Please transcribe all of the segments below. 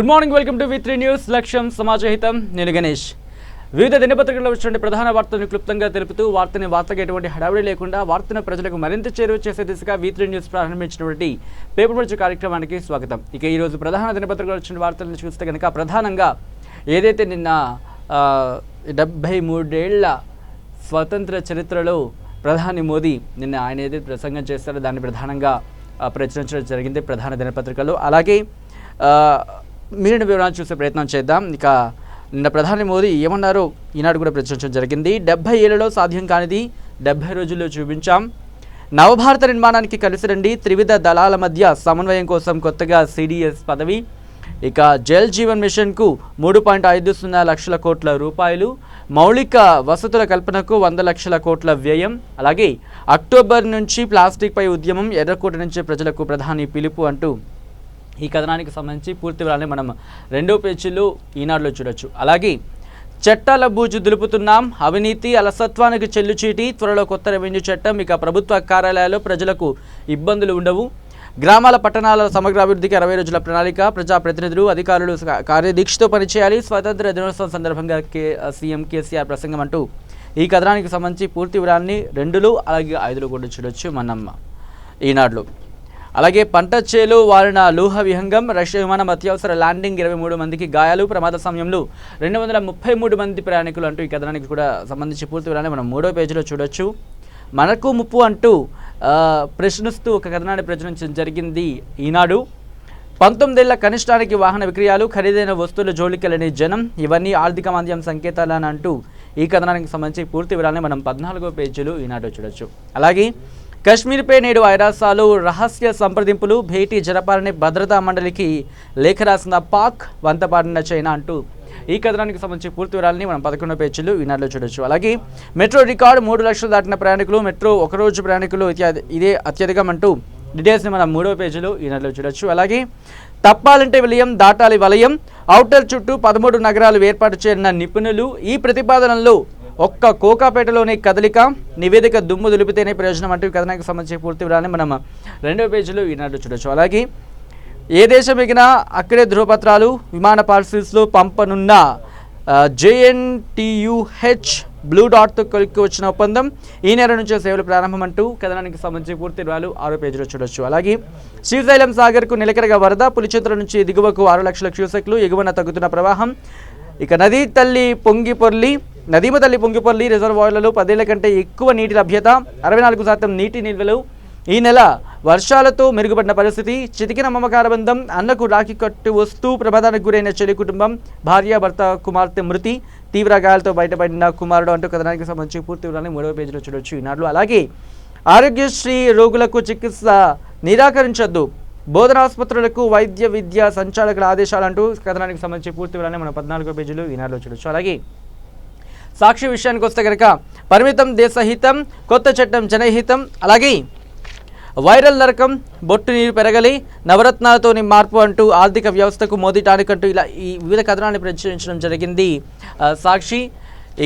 Good morning, welcome to V3 news. లక్ష్యం సమాజహితం. నేను గణేష్. వివిధ దినపత్రికల్లో వచ్చిన ప్రధాన వార్తలను క్లుప్తంగా తెలుపుతూ వార్తకు ఎటువంటి హడావిడి లేకుండా వార్తను ప్రజలకు మరింత చేరువ చేసే దిశగా V3 న్యూస్ ప్రారంభించినటువంటి పేపర్ పంచ్ కార్యక్రమానికి స్వాగతం. ఇక ఈరోజు ప్రధాన దినపత్రికల్లో వచ్చిన వార్తలను చూస్తే కనుక ప్రధానంగా ఏదైతే నిన్న 73 ఏళ్ల స్వతంత్ర చరిత్రలో ప్రధాని మోదీ నిన్న ఆయన ఏదైతే ప్రసంగం చేస్తారో దాన్ని ప్రధానంగా ప్రచురించడం జరిగింది ప్రధాన దినపత్రికల్లో. అలాగే మిగిలిన వివరాలు చూసే ప్రయత్నం చేద్దాం. ఇక నిన్న ప్రధాని మోదీ ఏమన్నారో ఈనాడు కూడా ప్రచురించడం జరిగింది. 70 ఏళ్లలో సాధ్యం కానిది 70 రోజుల్లో చూపించాం. నవభారత నిర్మాణానికి కలిసి రండి. త్రివిధ దళాల మధ్య సమన్వయం కోసం కొత్తగా CDS పదవి. ఇక జల్ జీవన్ మిషన్కు 3.50 లక్షల కోట్ల రూపాయలు. మౌలిక వసతుల కల్పనకు 100 లక్షల కోట్ల వ్యయం. అలాగే అక్టోబర్ నుంచి ప్లాస్టిక్ పై ఉద్యమం, ఎర్రకోట నుంచి ప్రజలకు ప్రధాని పిలుపు అంటూ ఈ కథనానికి సంబంధించి పూర్తి వివరాన్ని మనం 2వ పేజీలో ఈనాడులో చూడొచ్చు. అలాగే చట్టాల బూజు దులుపుతున్నాం, అవినీతి అలసత్వానికి చెల్లుచీటి, త్వరలో కొత్త రెవెన్యూ చట్టం. ఇక ప్రభుత్వ కార్యాలయాల్లో ప్రజలకు ఇబ్బందులు ఉండవు. గ్రామాల పట్టణాల సమగ్ర అభివృద్ధికి 60 రోజుల ప్రణాళిక. ప్రజాప్రతినిధులు అధికారులు కార్యదీక్షతో పనిచేయాలి. స్వాతంత్ర దినోత్సవం సందర్భంగా సీఎం కేసీఆర్ ప్రసంగం అంటూ ఈ కథనానికి సంబంధించి పూర్తి వివరాన్ని 2లో అలాగే 5లో కూడా చూడొచ్చు మనం ఈనాడులో. అలాగే పంట చేలు వారిన లూహ విహంగం, రష్యా విమానం అత్యవసర ల్యాండింగ్, 23 మందికి గాయాలు, ప్రమాద సమయంలో 233 మంది ప్రయాణికులు అంటూ ఈ కథనానికి కూడా సంబంధించి పూర్తి వివరాన్ని మనం 3వ పేజీలో చూడొచ్చు. మనకు ముప్పు అంటూ ప్రశ్నిస్తూ ఒక కథనాన్ని ప్రచురించడం జరిగింది ఈనాడు. 19 ఏళ్ల కనిష్టానికి వాహన విక్రయాలు, ఖరీదైన వస్తువుల జోలికెళ్ళని జనం, ఇవన్నీ ఆర్థిక మాంద్యం సంకేతాలని అంటూ ఈ కథనానికి సంబంధించి పూర్తి వివరాన్ని మనం 14వ పేజీలో ఈనాడు చూడొచ్చు. అలాగే కశ్మీర్పై నేడు ఐరాసాలు, రహస్య సంప్రదింపులు, భేటీ జరపాలని భద్రతా మండలికి లేఖ రాసిన పాక్, వంతపాడిన చైనా అంటూ ఈ కథనానికి సంబంధించి పూర్తి వివరాలని మనం 11వ పేజీలో ఈనాడులో చూడొచ్చు. అలాగే మెట్రో రికార్డు, 3 లక్షలు దాటిన ప్రయాణికులు, మెట్రో ఒకరోజు ప్రయాణికులు ఇదే అత్యధికం అంటూ డీటెయిల్స్ని మనం 3వ పేజీలో ఈనాడులో చూడొచ్చు. అలాగే తప్పాలంటే విలయం, దాటాలి వలయం, ఔటర్ చుట్టూ 13 నగరాలు ఏర్పాటు చేరిన నిపుణులు. ఈ ప్రతిపాదనలో ఒక్క కోకాపేటలోనే కదలిక, నివేదిక దుమ్ము దులిపితేనే ప్రయోజనం అంటూ ఈ కథనానికి సంబంధించి పూర్తి వివరాన్ని మనం 2వ పేజీలో ఈనాడు చూడొచ్చు. అలాగే ఏ దేశం ఎగినా అక్కడే ధృవపత్రాలు, విమాన పార్సిల్స్లో పంపనున్న JNTUH బ్లూ డాట్తో కొలిక్కి వచ్చిన ఒప్పందం, ఈ నెల నుంచే సేవలు ప్రారంభం అంటూ కథనానికి సంబంధించి పూర్తి వివరాలు 6వ పేజీలో చూడొచ్చు. అలాగే శ్రీశైలం సాగర్కు నిలకడగా వరద, పులిచిత్ర నుంచి దిగువకు 6 లక్షల క్యూసెక్లు, ఎగువన తగ్గుతున్న ప్రవాహం. ఇక నదీమ తల్లి పొంగిపొర్లి రిజర్వాయర్లలో 10 ఏళ్ల కంటే ఎక్కువ నీటి లభ్యత, 64% నీటి నిల్వలు. ఈ నెల వర్షాలతో మెరుగుపడిన పరిస్థితి, చితికిన మమకార బంధం, అన్నకు రాఖీ కట్టు వస్తూ ప్రమాదానికి గురైన చెల్లి కుటుంబం, భార్య భర్త కుమార్తె మృతి, తీవ్ర గాయాలతో బయటపడిన కుమారుడు అంటూ కథనానికి సంబంధించి పూర్తి వివరాన్ని 3వ పేజీలో చూడొచ్చు ఈనాడు. అలాగే ఆరోగ్యశ్రీ రోగులకు చికిత్స నిరాకరించొద్దు, బోధనాసుపత్రులకు వైద్య విద్య సంచాలకుల ఆదేశాలంటూ కథనానికి సంబంధించి పూర్తి వివరాన్ని మనం 14వ పేజీలో ఈనాడులో చూడొచ్చు. అలాగే సాక్షి విషయానికి వస్తే కనుక పరిమితం దేశహితం, కొత్త చట్టం జనహితం. అలాగే వైరల్ నరకం, బొట్టు నీరు పెరగలి, నవరత్నాలతోని మార్పు అంటూ ఆర్థిక వ్యవస్థకు మోదీ టానిక్ అంటూ ఇలా ఈ వివిధ కథనాన్ని ప్రచురించడం జరిగింది సాక్షి.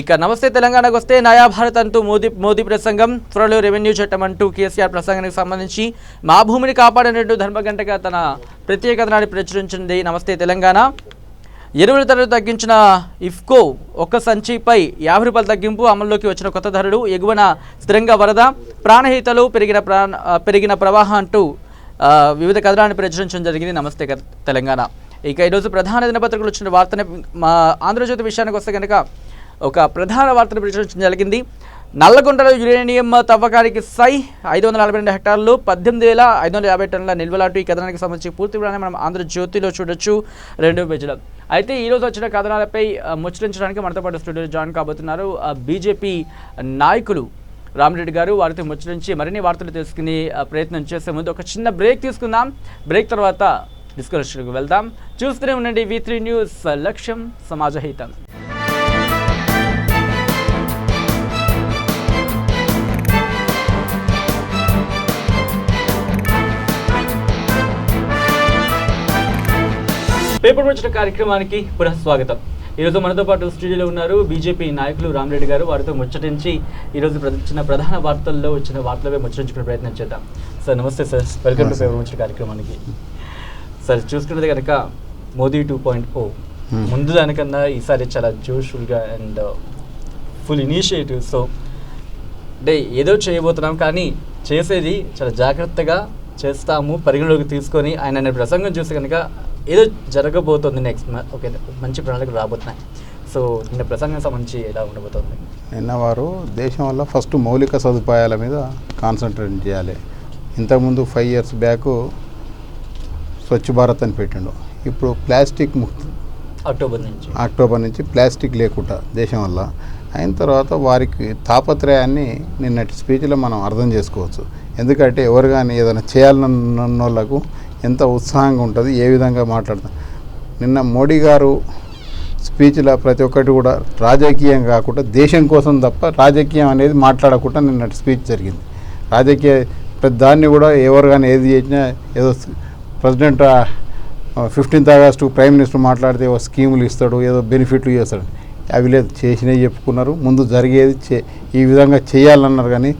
ఇక నమస్తే తెలంగాణకు వస్తే నయా భారత్ అంటూ మోదీ ప్రసంగం, త్వరలో రెవెన్యూ చట్టం అంటూ కేసీఆర్ ప్రసంగానికి సంబంధించి మా భూమిని కాపాడినట్టు ధర్మగంటగా తన ప్రత్యేక కథనాన్ని ప్రచురించింది నమస్తే తెలంగాణ. ఎరువుల ధరలు తగ్గించిన ఇఫ్కో, ఒక్క సంచిపై 50 రూపాయల తగ్గింపు, అమల్లోకి వచ్చిన కొత్త ధరలు, ఎగువన స్థిరంగా వరద, ప్రాణహితలు, పెరిగిన ప్రవాహం అంటూ వివిధ కథనాన్ని ప్రచురించడం జరిగింది నమస్తే తెలంగాణ. ఇక ఈరోజు ప్రధాన దినపత్రికలు వచ్చిన వార్తని మా ఆంధ్రజ్యోతి విషయానికి వస్తే కనుక ఒక ప్రధాన వార్తను ప్రచురించడం జరిగింది. నల్లగొండలో యురేనియం తవ్వకానికి 542 హెక్టార్లు, 18,550 టన్నుల నిల్వలాంటి ఈ కథనానికి సంబంధించి పూర్తి వివరాన్ని మనం ఆంధ్రజ్యోతిలో చూడొచ్చు 2వ పేజీలో. అయితే ఈరోజు వచ్చిన కథనాలపై ముచ్చరించడానికి మనతో పాటు స్టూడియోలో జాయిన్ కాబోతున్నారు బీజేపీ నాయకులు రామిరెడ్డి గారు. వారితో ముచ్చరించి మరిన్ని వార్తలు తెలుసుకునే ప్రయత్నం చేసే ముందు ఒక చిన్న బ్రేక్ తీసుకుందాం. బ్రేక్ తర్వాత డిస్కషన్కి వెళ్దాం. చూస్తూనే ఉండండి V3 న్యూస్, లక్ష్యం సమాజహితం. పేపర్ పంచ్ కార్యక్రమానికి పునః స్వాగతం. ఈరోజు మనతో పాటు స్టూడియోలో ఉన్నారు బీజేపీ నాయకులు రామిరెడ్డి గారు. వారితో ముచ్చటించి ఈరోజు వచ్చిన ప్రధాన వార్తల్లో వచ్చిన వార్తలపై ముచ్చరించుకునే ప్రయత్నం చేద్దాం. సార్ నమస్తే sir, welcome to paper punch కార్యక్రమానికి. సార్ చూసుకున్నది కనుక మోదీ 2.0 ముందు దానికన్నా ఈసారి చాలా జోష్ఫుల్గా అండ్ ఫుల్ ఇనిషియేటివ్. సో అంటే ఏదో చేయబోతున్నాం కానీ చేసేది చాలా జాగ్రత్తగా చేస్తాము పరిగణలోకి తీసుకొని ఆయన ప్రసంగం చూసి కనుక ఏదో జరగబోతుంది నెక్స్ట్ ఓకే మంచి ప్రణాళికలు రాబోతున్నాయి. సో నిన్న ప్రసంగం సంబంధించి ఎలా ఉండబోతుంది? నిన్న వారు దేశం వల్ల ఫస్ట్ మౌలిక సదుపాయాల మీద కాన్సన్ట్రేట్ చేయాలి. ఇంతకుముందు 5 years బ్యాక్ స్వచ్ఛ భారత్ అని పెట్టిండు. ఇప్పుడు ప్లాస్టిక్ ముక్తి అక్టోబర్ నుంచి ప్లాస్టిక్ లేకుండా దేశం వల్ల అయిన తర్వాత వారికి తాపత్రయాన్ని నిన్నటి స్పీచ్లో మనం అర్థం చేసుకోవచ్చు. ఎందుకంటే ఎవరు కానీ ఏదైనా చేయాలన్న వాళ్ళకు ఎంత ఉత్సాహంగా ఉంటుంది, ఏ విధంగా మాట్లాడతాం. నిన్న మోడీ గారు స్పీచ్లో ప్రతి ఒక్కటి కూడా రాజకీయం కాకుండా దేశం కోసం తప్ప రాజకీయం అనేది మాట్లాడకుండా నిన్నటి స్పీచ్ జరిగింది. రాజకీయ ప్రతి దాన్ని కూడా ఎవరు కానీ ఏది చేసినా ఏదో president 15th August prime minister మాట్లాడితే ఏవో స్కీములు ఇస్తాడు, ఏదో బెనిఫిట్లు చేస్తాడు. అవి లేదు, చేసినవి చెప్పుకున్నారు. ముందు జరిగేది ఈ విధంగా చేయాలన్నారు. కానీ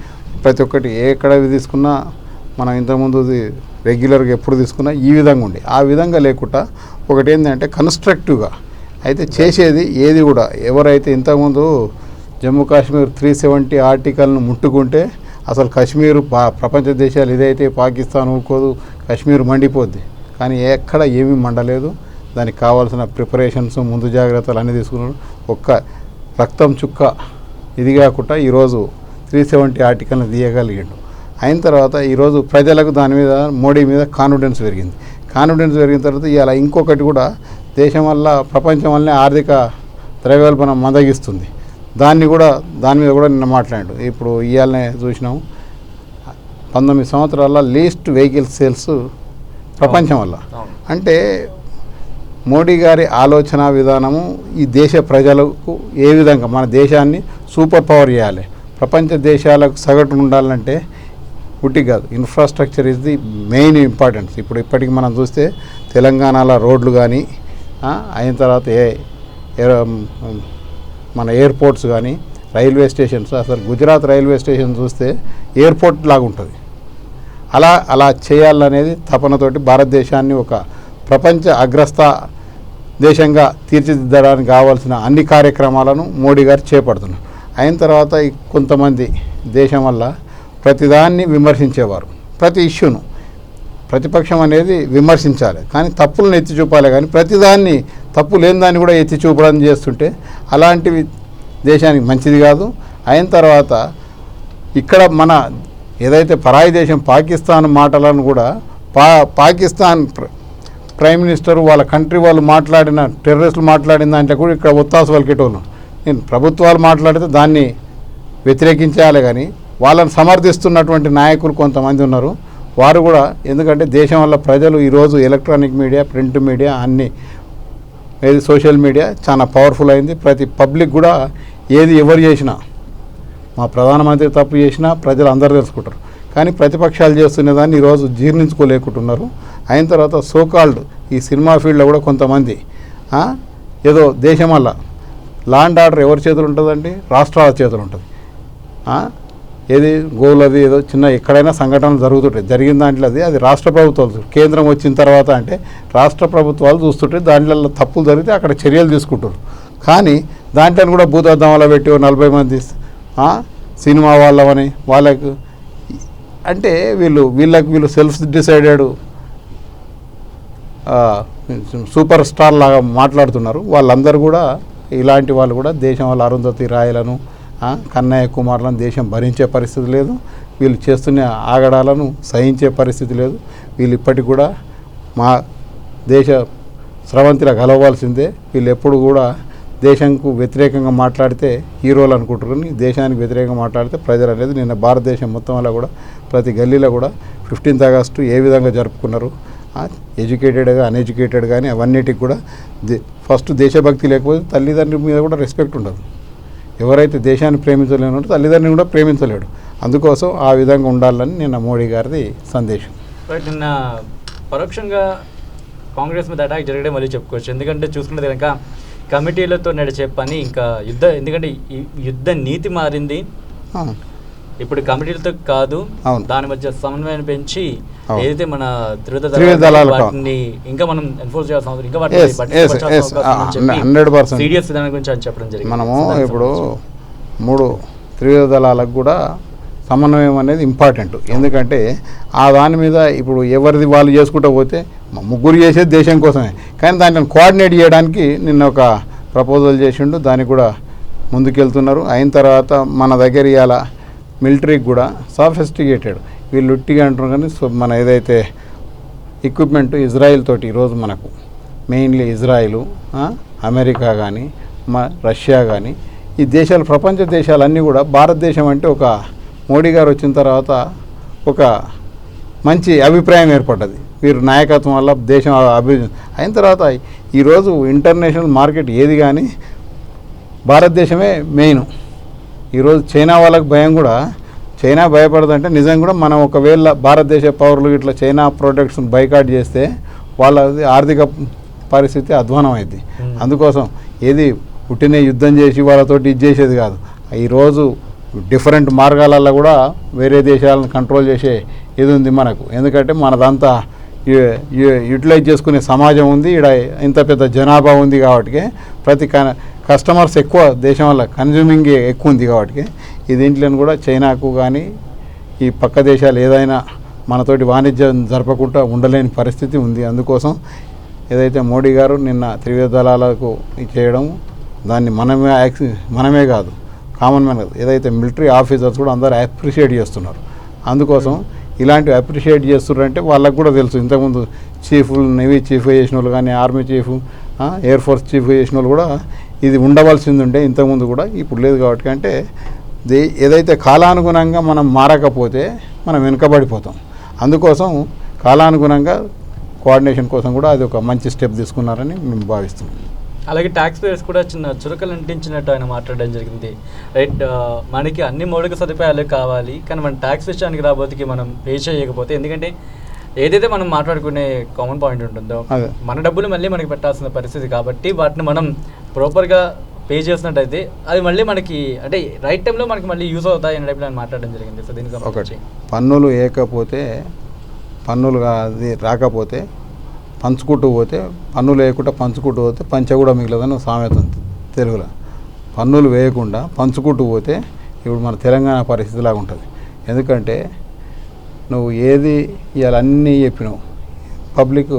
ప్రతి ఒక్కటి ఎక్కడ తీసుకున్నా మనం ఇంతకుముందు రెగ్యులర్గా ఎప్పుడు తీసుకున్నా ఈ విధంగా ఉండి ఆ విధంగా లేకుండా ఒకటి ఏంటంటే కన్స్ట్రక్టివ్గా అయితే చేసేది ఏది కూడా. ఎవరైతే ఇంతకుముందు జమ్మూ కాశ్మీర్ 370 ఆర్టికల్ను ముట్టుకుంటే అసలు కాశ్మీరు ప్రపంచ దేశాలు ఇదైతే పాకిస్తాన్ ఊరుకోదు, కాశ్మీర్ మండిపోద్ది. కానీ ఎక్కడ ఏమీ మండలేదు. దానికి కావాల్సిన ప్రిపరేషన్స్ ముందు జాగ్రత్తలు అన్నీ తీసుకున్నారు. ఒక్క రక్తం చుక్క ఇది కాకుండా ఈరోజు 370 ఆర్టికల్ని తీయగలిగాడు. అయిన తర్వాత ఈరోజు ప్రజలకు దాని మీద మోడీ మీద కాన్ఫిడెన్స్ పెరిగింది. కాన్ఫిడెన్స్ పెరిగిన తర్వాత ఇలా ఇంకొకటి కూడా దేశం వల్ల ప్రపంచం వల్లనే ఆర్థిక ద్రవ్యోల్బణం మందగిస్తుంది. దాని మీద కూడా నిన్న మాట్లాడాడు. ఇప్పుడు ఇవాళనే చూసినాము 19 సంవత్సరాల లీస్ట్ వెహికల్ సేల్స్ ప్రపంచం వల్ల. అంటే మోడీ గారి ఆలోచన విధానము ఈ దేశ ప్రజలకు ఏ విధంగా మన దేశాన్ని సూపర్ పవర్ చేయాలి, ప్రపంచ దేశాలకు సగటు ఉండాలంటే ఉట్టి కాదు, infrastructure is the main importance. ఇప్పటికి మనం చూస్తే తెలంగాణలో రోడ్లు కానీ అయిన తర్వాత మన ఎయిర్పోర్ట్స్ కానీ రైల్వే స్టేషన్స్, అసలు గుజరాత్ రైల్వే స్టేషన్ చూస్తే ఎయిర్పోర్ట్ లాగా ఉంటుంది. అలా చేయాలనేది తపనతోటి భారతదేశాన్ని ఒక ప్రపంచ అగ్రస్థ దేశంగా తీర్చిదిద్దడానికి కావాల్సిన అన్ని కార్యక్రమాలను మోడీ గారు చేపడుతున్నారు. అయిన తర్వాత కొంతమంది దేశం వల్ల ప్రతిదాన్ని విమర్శించేవారు. ప్రతి ఇష్యూను ప్రతిపక్షం అనేది విమర్శించాలి, కానీ తప్పులను ఎత్తి చూపాలి. కానీ ప్రతిదాన్ని తప్పు లేని దాన్ని కూడా ఎత్తి చూపడం చేస్తుంటే అలాంటివి దేశానికి మంచిది కాదు. అయిన తర్వాత ఇక్కడ మన ఏదైతే పరాయి దేశం పాకిస్తాన్ మాటలను కూడా పాకిస్తాన్ ప్రైమ్ మినిస్టర్ వాళ్ళ కంట్రీ వాళ్ళు మాట్లాడిన టెర్రరిస్టులు మాట్లాడిన దాంట్లో కూడా ఇక్కడ ఒత్తాసు పలికేటోళ్ళు. నేను ప్రభుత్వాలు మాట్లాడితే దాన్ని వ్యతిరేకించాలి, కానీ వాళ్ళని సమర్థిస్తున్నటువంటి నాయకులు కొంతమంది ఉన్నారు. వారు కూడా ఎందుకంటే దేశం వల్ల ప్రజలు ఈరోజు ఎలక్ట్రానిక్ మీడియా, ప్రింట్ మీడియా అన్నీ ఏది సోషల్ మీడియా చాలా పవర్ఫుల్ అయింది. ప్రతి పబ్లిక్ కూడా ఏది ఎవరు చేసినా మా ప్రధానమంత్రి తప్పు చేసినా ప్రజలు అందరూ తెలుసుకుంటారు. కానీ ప్రతిపక్షాలు చేస్తున్న దాన్ని ఈరోజు జీర్ణించుకోలేకుంటున్నారు. అయిన తర్వాత సోకాల్డ్ ఈ సినిమా ఫీల్డ్లో కూడా కొంతమంది ఏదో దేశం వల్ల లా అండ్ ఆర్డర్ ఎవరి చేతులు ఉంటుందండి? రాష్ట్రాల చేతులు ఉంటుంది. ఏది గోవులది ఏదో చిన్న ఎక్కడైనా సంఘటనలు జరుగుతుంటాయి. జరిగిన దాంట్లో అది రాష్ట్ర ప్రభుత్వాలు, కేంద్రం వచ్చిన తర్వాత అంటే రాష్ట్ర ప్రభుత్వాలు చూస్తుంటే దాంట్లో తప్పులు జరిగితే అక్కడ చర్యలు తీసుకుంటారు. కానీ దాంట్లో కూడా భూతద్దంలో పెట్టి 40 మంది సినిమా వాళ్ళని వాళ్ళకు అంటే వీళ్ళు సెల్ఫ్ డిసైడెడ్ సూపర్ స్టార్ లాగా మాట్లాడుతున్నారు. వాళ్ళందరూ కూడా ఇలాంటి వాళ్ళు కూడా దేశం వాళ్ళ అరుంధతి రాయలను, కన్నయ్య కుమార్లను దేశం భరించే పరిస్థితి లేదు. వీళ్ళు చేస్తున్న ఆగడాలను సహించే పరిస్థితి లేదు. వీళ్ళు ఇప్పటికి కూడా మా దేశ స్రవంతిలా కలవాల్సిందే. వీళ్ళు ఎప్పుడు కూడా దేశంకు వ్యతిరేకంగా మాట్లాడితే హీరోలు అనుకుంటారు, కానీ దేశానికి వ్యతిరేకంగా మాట్లాడితే ప్రజలు అనేది నిన్న భారతదేశం మొత్తం వల్ల కూడా ప్రతి గల్లీలో కూడా 15th August ఏ విధంగా జరుపుకున్నారు. ఎడ్యుకేటెడ్గా అన్ఎడ్యుకేటెడ్ కానీ అవన్నిటికి కూడా ఫస్ట్ దేశభక్తి లేకపోతే తల్లిదండ్రుల మీద కూడా రెస్పెక్ట్ ఉండదు. ఎవరైతే దేశాన్ని ప్రేమించలేనో తల్లిదండ్రుని కూడా ప్రేమించలేడు. అందుకోసం ఆ విధంగా ఉండాలని నిన్న మోడీ గారిది సందేశం. నిన్న పరోక్షంగా కాంగ్రెస్ మీద అటాక్ జరగడం మళ్ళీ చెప్పుకోవచ్చు. ఎందుకంటే చూసుకున్నది కనుక కమిటీలతో నడిచే పని ఇంకా ఎందుకంటే యుద్ధ నీతి మారింది. ఇప్పుడు కమిటీలతో కాదు, అవును. దాని మధ్య సమన్వయాన్ని పెంచి అవును. ఏదైతే మన త్రివిధ దళాలు వాటిని ఇంకా మనం ఎన్ఫోర్స్ చేయాల్సిన అవసరం, ఇంకా Yes, yes, yes. 100%. సీరియస్ విధానం గురించి అని చెప్పడం జరిగింది. మనము ఇప్పుడు 3 త్రివిధ దళాలకు కూడా సమన్వయం అనేది ఇంపార్టెంట్. ఎందుకంటే ఆ దాని మీద ఇప్పుడు ఎవరిది వాళ్ళు చేసుకుంటూ పోతే ముగ్గురు చేసేది దేశం కోసమే, కానీ దాన్ని కోఆర్డినేట్ చేయడానికి నిన్న ఒక ప్రపోజల్ చేసిండు, దానికి కూడా ముందుకెళ్తున్నారు. అయిన తర్వాత మన దగ్గర ఇవాళ మిలిటరీకి కూడా సాఫిస్టికేటెడ్, వీళ్ళు ఉట్టిగా అంటున్నారు కానీ మన ఏదైతే ఎక్విప్మెంట్ ఇజ్రాయిల్ తోటి ఈరోజు మనకు మెయిన్లీ ఇజ్రాయిలు, అమెరికా కానీ రష్యా కానీ ఈ దేశాలు, ప్రపంచ దేశాలన్నీ కూడా భారతదేశం అంటే ఒక మోడీ గారు వచ్చిన తర్వాత ఒక మంచి అభిప్రాయం ఏర్పడ్డది. వీరు నాయకత్వం వల్ల దేశం అభివృద్ధి అయిన తర్వాత ఈరోజు ఇంటర్నేషనల్ మార్కెట్ ఏది కానీ భారతదేశమే మెయిన్. ఈరోజు చైనా వాళ్ళకి భయం కూడా, చైనా భయపడదంటే నిజంగా కూడా మనం ఒకవేళ భారతదేశ పౌరులు ఇట్లా చైనా ప్రోడక్ట్స్ని బైకాట్ చేస్తే వాళ్ళ ఆర్థిక పరిస్థితి అధ్వానం అయింది. అందుకోసం ఏది పుట్టిన యుద్ధం చేసి వాళ్ళతోటి ఇది చేసేది కాదు. ఈరోజు డిఫరెంట్ మార్గాలలో కూడా వేరే దేశాలను కంట్రోల్ చేసే ఇది ఉంది మనకు. ఎందుకంటే మనదంతా యూటిలైజ్ చేసుకునే సమాజం ఉంది, ఇక్కడ ఇంత పెద్ద జనాభా ఉంది కాబట్టి ప్రతి కస్టమర్స్ ఎక్కువ దేశం వల్ల కన్జ్యూమింగ్ ఎక్కువ ఉంది కాబట్టి ఈ దీంట్లో కూడా చైనాకు కానీ ఈ పక్క దేశాలు ఏదైనా మనతోటి వాణిజ్యం జరపకుండా ఉండలేని పరిస్థితి ఉంది. అందుకోసం ఏదైతే మోడీ గారు నిన్న త్రివిధ దళాలకు చేయడం, దాన్ని మనమే కాదు కామన్ మ్యాన్ కాదు, ఏదైతే మిలిటరీ ఆఫీసర్స్ కూడా అందరూ అప్రిషియేట్ చేస్తున్నారు. అందుకోసం ఇలాంటివి అప్రిషియేట్ చేస్తున్నారంటే వాళ్ళకు కూడా తెలుసు, ఇంతకుముందు చీఫ్లు, నేవీ చీఫ్ చేసిన వాళ్ళు కానీ, army chief, air force chief చేసిన వాళ్ళు కూడా ఇది ఉండవలసింది ఉండే ఇంతకుముందు కూడా, ఇప్పుడు లేదు కాబట్టి. అంటే ఏదైతే కాలానుగుణంగా మనం మారకపోతే మనం వెనుకబడిపోతాం. అందుకోసం కాలానుగుణంగా కోఆర్డినేషన్ కోసం కూడా అది ఒక మంచి స్టెప్ తీసుకున్నారని మేము భావిస్తున్నాం. అలాగే ట్యాక్స్ పేయర్స్ కూడా చిన్న చురుకలు అంటించినట్టు ఆయన మాట్లాడడం జరిగింది. రైట్, మనకి అన్ని మౌలిక సదుపాయాలు కావాలి, కానీ మన ట్యాక్స్ విషయానికి రాబోతుకి మనం పే చేయకపోతే, ఎందుకంటే ఏదైతే మనం మాట్లాడుకునే కామన్ పాయింట్ ఉంటుందో మన డబ్బులు మళ్ళీ మనకి పెట్టాల్సిన పరిస్థితి కాబట్టి వాటిని మనం ప్రాపర్గా పే చేసినట్టయితే అది మళ్ళీ మనకి అంటే రైట్ టైంలో మనకి మళ్ళీ యూజ్ అవుతాయి అనే టైప్లో ఆయన మాట్లాడడం జరిగింది. సో దీనికి ఒకటి పన్నులు వేయకపోతే, పన్నులు అది రాకపోతే పంచుకుంటూ పోతే, పన్నులు వేయకుండా పంచుకుంటూ పోతే పంచ కూడా మిగలదని సామెత ఉంది తెలుగులో. పన్నులు వేయకుండా పంచుకుంటూ పోతే ఇప్పుడు మన తెలంగాణ పరిస్థితిలాగా ఉంటుంది. ఎందుకంటే నువ్వు ఏది ఇవాళ అన్నీ చెప్పినావు, పబ్లిక్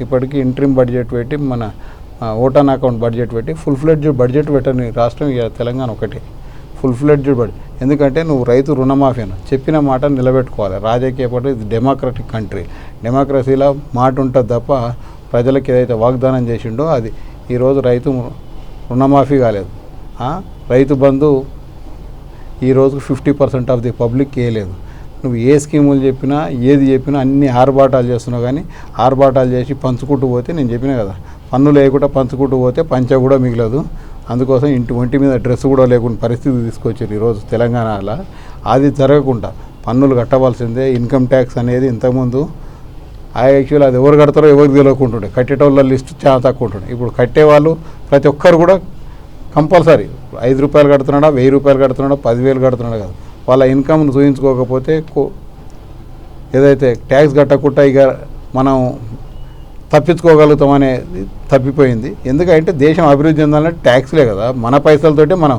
ఇప్పటికీ ఇంట్రీమ్ బడ్జెట్ పెట్టి మన ఓటాన్ అకౌంట్ బడ్జెట్ పెట్టి ఫుల్ ఫ్లెడ్జ్డ్ బడ్జెట్ పెట్టని రాష్ట్రం ఇక తెలంగాణ ఒకటి ఫుల్ ఫ్లెడ్జ్డ్ బడ్జెట్. ఎందుకంటే నువ్వు రైతు రుణమాఫీను చెప్పిన మాట నిలబెట్టుకోవాలి. రాజకీయ పార్టీ ఇది డెమోక్రటిక్ కంట్రీ, డెమోక్రసీలో మాట ఉంటుంది తప్ప ప్రజలకు ఏదైతే వాగ్దానం చేసిండో అది ఈరోజు రైతు రుణమాఫీ కాలేదు. రైతు బంధు ఈరోజు 50% ఆఫ్ ది పబ్లిక్ వేయలేదు. నువ్వు ఏ స్కీములు చెప్పినా ఏది చెప్పినా అన్ని ఆర్భాటాలు చేస్తున్నావు, కానీ ఆర్భాటాలు చేసి పంచుకుంటూ పోతే నేను చెప్పినా కదా, పన్నులు లేకుండా పంచుకుంటూ పోతే పంచ కూడా మిగలదు. అందుకోసం ఒంటి మీద డ్రెస్ కూడా లేకుండా పరిస్థితి తీసుకొచ్చారు ఈరోజు తెలంగాణలో. అది జరగకుండా పన్నులు కట్టవలసిందే. ఇన్కమ్ ట్యాక్స్ అనేది ఇంతకుముందు యాక్చువల్ అది ఎవరు కడతారో ఎవరికి తెలియకుంటుండే, కట్టేటోళ్ళ లిస్టు చాలా తక్కువ ఉంటుండే. ఇప్పుడు కట్టేవాళ్ళు ప్రతి ఒక్కరు కూడా కంపల్సరీ 5 రూపాయలు కడుతున్నాడా, 1000 రూపాయలు కడుతున్నాడా, 10,000 కడుతున్నాడా కాదు, వాళ్ళ ఇన్కమ్ను చూపించుకోకపోతే ఏదైతే ట్యాక్స్ కట్టకుండా ఇక మనం తప్పించుకోగలుగుతాం అనేది తప్పిపోయింది. ఎందుకంటే దేశం అభివృద్ధి చెందాలంటే ట్యాక్స్లే కదా, మన పైసలతోటి మనం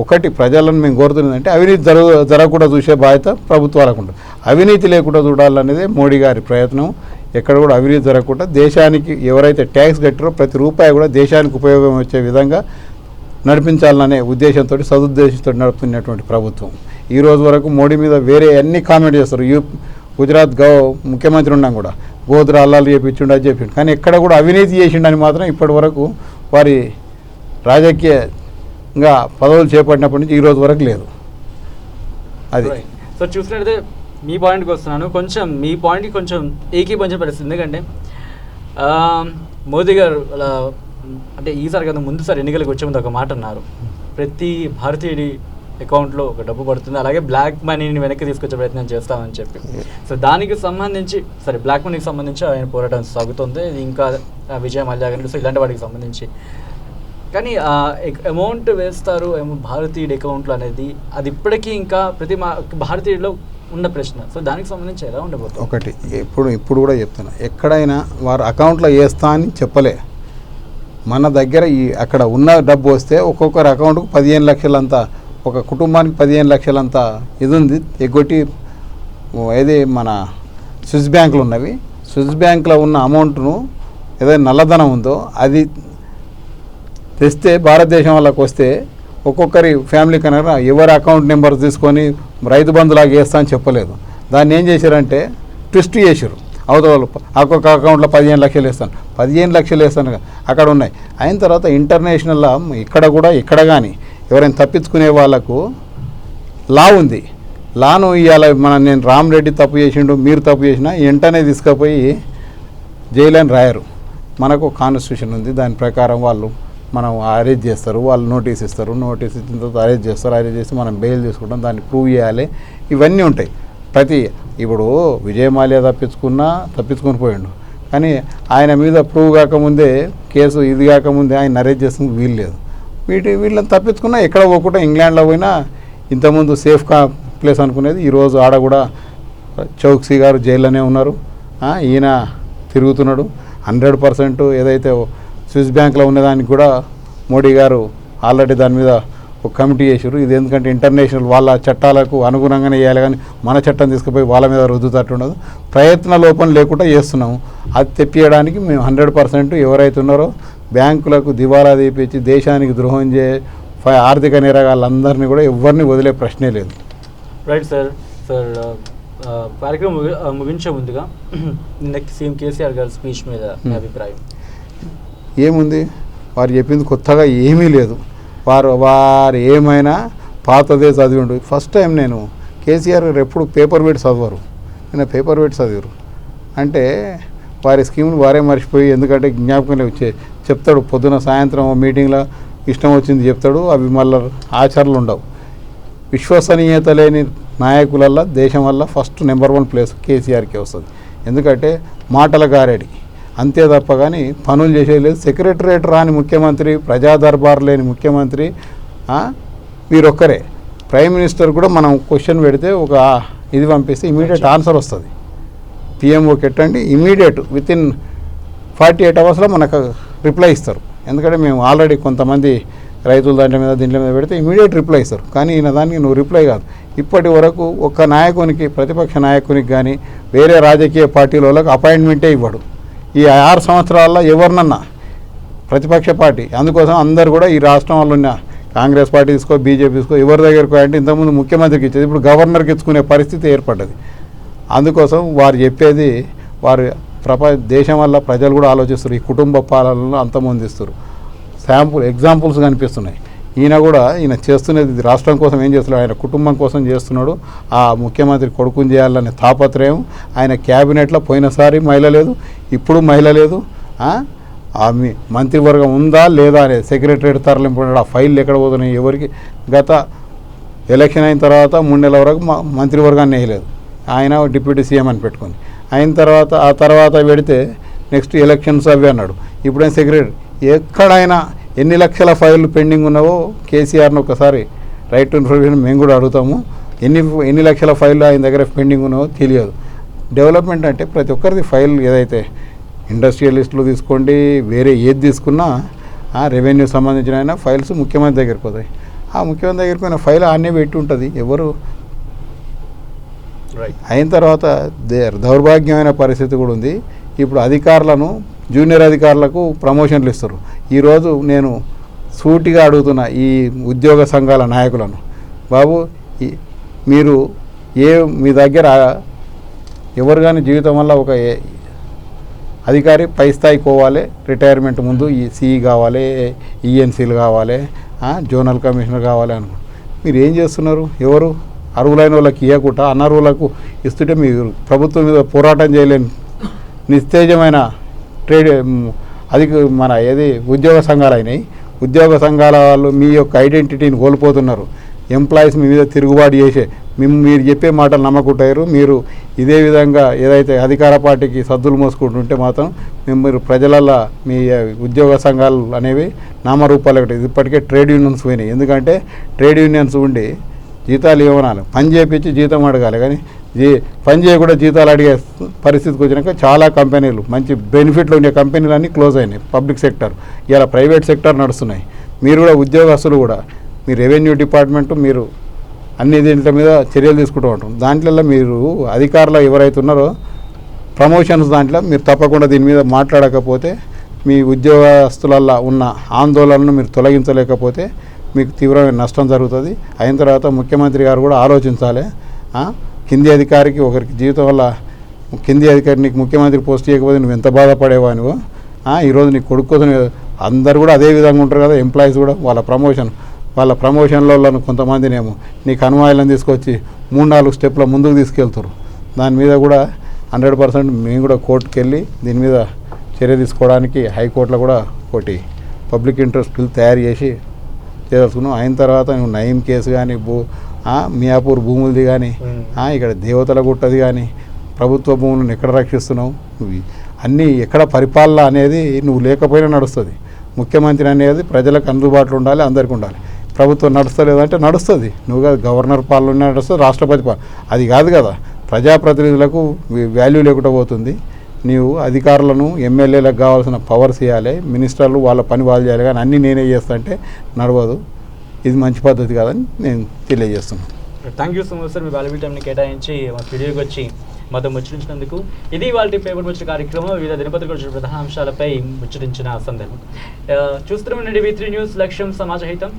ఒకటి ప్రజలను మేము కోరుతున్నదంటే అవినీతి జరగకుండా చూసే బాధ్యత ప్రభుత్వాలకు ఉంటుంది. అవినీతి లేకుండా చూడాలనేదే మోడీ గారి ప్రయత్నం. ఎక్కడ కూడా అవినీతి జరగకుండా దేశానికి ఎవరైతే ట్యాక్స్ కట్టారో ప్రతి రూపాయి కూడా దేశానికి ఉపయోగం వచ్చే విధంగా నడిపించాలనే ఉద్దేశంతో సదుద్దేశంతో నడుపుతున్నటువంటి ప్రభుత్వం. ఈ రోజు వరకు మోడీ మీద వేరే అన్ని కామెంట్ చేస్తారు. గుజరాత్ ముఖ్యమంత్రి ఉన్నాం కూడా గోధుర అల్లాలు చేపించిండు, అది చెప్పిండు, కానీ ఎక్కడ కూడా అవినీతి చేసిండని మాత్రం ఇప్పటి వరకు వారి రాజకీయంగా పదవులు చేపట్టినప్పటి నుంచి ఈ రోజు వరకు లేదు. అది సో చూసినట్టయితే మీ పాయింట్కి వస్తున్నాను, కొంచెం మీ పాయింట్కి కొంచెం ఏకీభవించే పరిస్థితి. ఎందుకంటే మోదీ గారు అలా అంటే ఈసారి కదా ముందుసారి ఎన్నికలకు వచ్చే ముందు ఒక మాట అన్నారు, ప్రతి భారతీయుడి అకౌంట్లో ఒక డబ్బు పడుతుంది, అలాగే బ్లాక్ మనీని వెనక్కి తీసుకొచ్చే ప్రయత్నం చేస్తామని చెప్పి. సో దానికి సంబంధించి సరే బ్లాక్ మనీకి సంబంధించి ఆయన పోరాటం సాగుతుంది, ఇంకా విజయం మల్యాగండి. సో ఇలాంటి వాటికి సంబంధించి కానీ అమౌంట్ వేస్తారు భారతీయుడి అకౌంట్లో అనేది అది ఇప్పటికీ ఇంకా ప్రతి భారతీయుడిలో ఉన్న ప్రశ్న. సో దానికి సంబంధించి ఎలా ఉండబోతుంది? ఒకటి ఇప్పుడు కూడా చెప్తున్నా, ఎక్కడైనా వారు అకౌంట్లో వేస్తా అని చెప్పలే. మన దగ్గర అక్కడ ఉన్న డబ్బు వస్తే ఒక్కొక్కరి అకౌంట్కు 15 లక్షలంతా, ఒక కుటుంబానికి 15 లక్షలంతా ఇది ఉంది ఎగ్గొట్టి ఏది మన స్విస్ బ్యాంకులు ఉన్నవి. స్విస్ బ్యాంకులో ఉన్న అమౌంట్ను ఏదైనా నల్లధనం ఉందో అది తెస్తే భారతదేశం వాళ్ళకి వస్తే ఒక్కొక్కరి ఫ్యామిలీ కన్నా ఎవరి అకౌంట్ నెంబర్ తీసుకొని రైతు బంధులాగా వేస్తా అని చెప్పలేదు. దాన్ని ఏం చేశారంటే ట్విస్ట్ చేశారు. అవతల ఒక్కొక్క అకౌంట్లో 15 లక్షలు వేస్తాను, 15 లక్షలు వేస్తాను అక్కడ ఉన్నాయి. అయిన తర్వాత ఇంటర్నేషనల్లో ఇక్కడ కానీ ఎవరైనా తప్పించుకునే వాళ్ళకు లా ఉంది. లాను ఇవాళ నేను రామరెడ్డి తప్పు చేసిండు, మీరు తప్పు చేసినా వెంటనే తీసుకుపోయి జైలు అని రాయరు. మనకు కాన్స్టిట్యూషన్ ఉంది, దాని ప్రకారం మనం అరెస్ట్ చేస్తారు, వాళ్ళు నోటీస్ ఇస్తారు, నోటీస్ ఇచ్చిన తర్వాత అరెస్ట్ చేస్తారు, అరెస్ట్ చేసి మనం బెయిల్ తీసుకుంటాం, దాన్ని ప్రూవ్ చేయాలి, ఇవన్నీ ఉంటాయి. ఇప్పుడు విజయ్ మాల్యా తప్పించుకొని పోయిండు, కానీ ఆయన మీద ప్రూవ్ కాకముందే కేసు ఇది కాకముందే ఆయన అరెస్ట్ చేసిన వీలు లేదు. వీళ్ళని తప్పించుకున్నా ఎక్కడ పోకుండా ఇంగ్లాండ్లో పోయినా ఇంతకుముందు సేఫ్ ప్లేస్ అనుకునేది ఈరోజు ఆడ కూడా చౌక్సీ గారు జైల్లోనే ఉన్నారు, ఈయన తిరుగుతున్నాడు. 100% ఏదైతే స్విస్ బ్యాంక్లో ఉన్నదానికి కూడా మోడీ గారు ఆల్రెడీ దాని మీద ఒక కమిటీ చేశారు. ఇది ఎందుకంటే ఇంటర్నేషనల్ వాళ్ళ చట్టాలకు అనుగుణంగానే చేయాలి, కానీ మన చట్టం తీసుకుపోయి వాళ్ళ మీద రుద్దుతట్టు ఉండదు. ప్రయత్న లోపం లేకుండా చేస్తున్నాము. అది తెప్పియడానికి మేము 100% ఎవరైతే ఉన్నారో బ్యాంకులకు దివాలా తీపించి దేశానికి ద్రోహం ఆర్థిక నేరగాళ్ళందరినీ కూడా ఎవరిని వదిలే ప్రశ్నే లేదు. Right sir. కార్యక్రమం ముగించే ముందుగా నెక్స్ట్ సీఎం కేసీఆర్ గారి స్పీచ్ మీద అభిప్రాయం ఏముంది? వారు చెప్పింది కొత్తగా ఏమీ లేదు. వారు ఏమైనా పాతదే చదివిండు. ఫస్ట్ టైం నేను కేసీఆర్ గారు ఎప్పుడు పేపర్ వెయిట్ చదవరు, నేను పేపర్ వెయిట్ చదివారు అంటే వారి స్కీమ్లు వారే మర్చిపోయి, ఎందుకంటే జ్ఞాపకం చెప్తాడు పొద్దున సాయంత్రం మీటింగ్లో ఇష్టం వచ్చింది చెప్తాడు, అవి మళ్ళీ ఆచరణలు ఉండవు. విశ్వసనీయత లేని నాయకులల్లో దేశం వల్ల ఫస్ట్ నెంబర్ 1 ప్లేస్ కేసీఆర్కే వస్తుంది. ఎందుకంటే మాటల గారేడి అంతే తప్ప కానీ పనులు చేసేది లేదు. సెక్రటరేట్ రాని ముఖ్యమంత్రి, ప్రజా దర్బార్ లేని ముఖ్యమంత్రి వీరొక్కరే. ప్రైమ్ మినిస్టర్ కూడా మనం క్వశ్చన్ పెడితే ఒక ఇది పంపిస్తే ఇమీడియట్ ఆన్సర్ వస్తుంది. పిఎంఓకి ఎట్టండి ఇమీడియట్ వితిన్ 48 అవర్స్లో మనకు రిప్లై ఇస్తారు. ఎందుకంటే మేము ఆల్రెడీ కొంతమంది రైతుల దీంట్లో మీద పెడితే ఇమీడియట్ రిప్లై ఇస్తారు. కానీ ఈయన దానికి నువ్వు రిప్లై కాదు. ఇప్పటి వరకు ఒక్క నాయకునికి, ప్రతిపక్ష నాయకునికి కానీ వేరే రాజకీయ పార్టీల వాళ్ళకి అపాయింట్మెంటే ఇవ్వడు. ఈ 6 సంవత్సరాల్లో ఎవరినన్నా ప్రతిపక్ష పార్టీ, అందుకోసం అందరు కూడా ఈ రాష్ట్రం వాళ్ళు ఉన్న కాంగ్రెస్ పార్టీ తీసుకో, బీజేపీ తీసుకో, ఎవరి దగ్గరకు అంటే ఇంతకుముందు ముఖ్యమంత్రికి ఇచ్చేది, ఇప్పుడు గవర్నర్కి ఇచ్చుకునే పరిస్థితి ఏర్పడ్డది. అందుకోసం వారు చెప్పేది దేశం వల్ల ప్రజలు కూడా ఆలోచిస్తారు. ఈ కుటుంబ పాలనలో అంతమొందిస్తారు. ఎగ్జాంపుల్స్ కనిపిస్తున్నాయి. ఈయన చేస్తున్నది రాష్ట్రం కోసం ఏం చేస్తున్నాడు, ఆయన కుటుంబం కోసం చేస్తున్నాడు. ఆ ముఖ్యమంత్రి కొడుకుని చేయాలనే తాపత్రయం ఆయన క్యాబినెట్లో పోయినసారి మహిళ లేదు, ఇప్పుడు మహిళ లేదు. ఆమె మంత్రివర్గం ఉందా లేదా అనేది సెక్రటరేట్ తరలింపు, ఆ ఫైళ్ళు ఎక్కడ పోతున్నాయి ఎవరికి. గత ఎలక్షన్ అయిన తర్వాత 3 నెలల వరకు మంత్రివర్గాన్ని వేయలేదు, ఆయన డిప్యూటీ సీఎం అని పెట్టుకొని. ఆ తర్వాత పెడితే నెక్స్ట్ ఎలక్షన్స్ అవి అన్నాడు. ఇప్పుడేం సెక్రటరీ ఎక్కడైనా ఎన్ని లక్షల ఫైళ్ళు పెండింగ్ ఉన్నావో కేసీఆర్ని ఒకసారి రైట్ టు ఇన్ఫర్మేషన్ మేము కూడా అడుగుతాము. ఎన్ని లక్షల ఫైళ్ళు ఆయన దగ్గర పెండింగ్ ఉన్నావో తెలియదు. డెవలప్మెంట్ అంటే ప్రతి ఒక్కరిది ఫైల్ ఏదైతే ఇండస్ట్రియలిస్టులు తీసుకోండి, వేరే ఏది తీసుకున్నా రెవెన్యూ సంబంధించిన అయినా ఫైల్స్ ముఖ్యమంత్రి దగ్గరికి పోతాయి. ఆ ముఖ్యమంత్రి దగ్గరికి పోయిన ఫైల్ ఆనే పెట్టి ఉంటుంది. ఎవరు అయిన తర్వాత దౌర్భాగ్యమైన పరిస్థితి కూడా ఉంది. ఇప్పుడు అధికారులను, జూనియర్ అధికారులకు ప్రమోషన్లు ఇస్తారు. ఈరోజు నేను సూటిగా అడుగుతున్న ఈ ఉద్యోగ సంఘాల నాయకులను, బాబు మీరు మీ దగ్గర ఎవరు కానీ జీవితం వల్ల ఒక అధికారి పై స్థాయికి పోవాలి, రిటైర్మెంట్ ముందు ఈ సిఈ కావాలి, ఈఎన్సీలు కావాలి, జోనల్ కమిషనర్ కావాలి అనుకో. మీరు ఏం చేస్తున్నారు? ఎవరు అర్హులైన వాళ్ళకి ఇవ్వకుండా అనర్హులకు ఇస్తుంటే మీరు ప్రభుత్వం మీద పోరాటం చేయలేని నిస్తేజమైన ఉద్యోగ సంఘాలు అయినాయి. ఉద్యోగ సంఘాల వాళ్ళు మీ యొక్క ఐడెంటిటీని కోల్పోతున్నారు. ఎంప్లాయీస్ మీ మీద తిరుగుబాటు చేసే మీరు చెప్పే మాటలు నమ్మకుంటారు. మీరు ఇదే విధంగా ఏదైతే అధికార పార్టీకి సద్దులు మోసుకుంటుంటే మాత్రం మీరు ప్రజలల్లో మీ ఉద్యోగ సంఘాలు అనేవి నామరూపాలు ఒకటి. ఇప్పటికే ట్రేడ్ యూనియన్స్ పోయినాయి. ఎందుకంటే ట్రేడ్ యూనియన్స్ ఉండి జీతాలు ఇవ్వనాలి, పని చేయించి జీతం అడగాలి, కానీ పని చేయకుండా జీతాలు అడిగే పరిస్థితికి వచ్చినాక చాలా కంపెనీలు, మంచి బెనిఫిట్లు ఉండే కంపెనీలన్నీ క్లోజ్ అయినాయి. పబ్లిక్ సెక్టర్ ఇలా ప్రైవేట్ సెక్టర్ నడుస్తున్నాయి. మీరు కూడా ఉద్యోగస్తులు కూడా మీ రెవెన్యూ డిపార్ట్మెంటు మీరు అన్ని దీంట్ల మీద చర్యలు తీసుకుంటూ ఉంటాం. దాంట్లో మీరు అధికారులు ఎవరైతే ఉన్నారో ప్రమోషన్స్ దాంట్లో మీరు తప్పకుండా దీని మీద మాట్లాడకపోతే, మీ ఉద్యోగస్తులల్లో ఉన్న ఆందోళనను మీరు తొలగించలేకపోతే మీకు తీవ్రమైన నష్టం జరుగుతుంది. అయిన తర్వాత ముఖ్యమంత్రి గారు కూడా ఆలోచించాలి. కింది అధికారికి ఒకరికి జీవితం వల్ల కింది అధికారి నీకు ముఖ్యమంత్రి పోస్ట్ చేయకపోతే నువ్వు ఎంత బాధపడేవా నువ్వు. ఈరోజు నీ కొడుకు కోసం అందరు కూడా అదే విధంగా ఉంటారు కదా. ఎంప్లాయీస్ కూడా వాళ్ళ ప్రమోషన్లలో కొంతమందినేమో నీకు అనుమానాలను తీసుకొచ్చి 3-4 స్టెప్ల ముందుకు తీసుకెళ్తారు. దాని మీద కూడా 100% మేము కూడా కోర్టుకు వెళ్ళి దీని మీద చర్య తీసుకోవడానికి హైకోర్టులో కూడా ఒకటి పబ్లిక్ ఇంట్రెస్ట్ బిల్ తయారు చేసి చేసుకున్నాం. అయిన తర్వాత నువ్వు నయీం కేసు కానీ మియాపూర్ భూములది కానీ ఇక్కడ దేవతల గుట్టది కానీ ప్రభుత్వ భూములను ఎక్కడ రక్షిస్తున్నావు, నువ్వు అన్నీ ఎక్కడ పరిపాలన అనేది నువ్వు లేకపోయినా నడుస్తుంది. ముఖ్యమంత్రి అనేది ప్రజలకు అందుబాటులో ఉండాలి, అందరికీ ఉండాలి. ప్రభుత్వం నడుస్తలేదంటే నడుస్తుంది. నువ్వు కాదు గవర్నర్ పాలన నడుస్తుంది, రాష్ట్రపతి పాలన అది కాదు కదా. ప్రజాప్రతినిధులకు వాల్యూ లేకుండా పోతుంది. నీవు అధికారులను ఎమ్మెల్యేలకు కావాల్సిన పవర్స్ ఇవ్వాలి, మినిస్టర్లు వాళ్ళ పని వాళ్ళు చేయాలి, కానీ అన్నీ నేనే చేస్తా అంటే నడవదు. ఇది మంచి పద్ధతి కాదని నేను తెలియజేస్తున్నాను. Thank you so much sir, me valuable టైంని కేటాయించి మా స్టూడియోకి వచ్చి మాతో ముచ్చరించినందుకు. ఇది వాళ్ళ పేపర్ ముచ్చట కార్యక్రమం. వివిధ దినపత్రికల ప్రధాన అంశాలపై ముచ్చరించిన సందర్భం. చూస్తూనే ఉండండి V3 న్యూస్, లక్ష్యం సమాజహితం.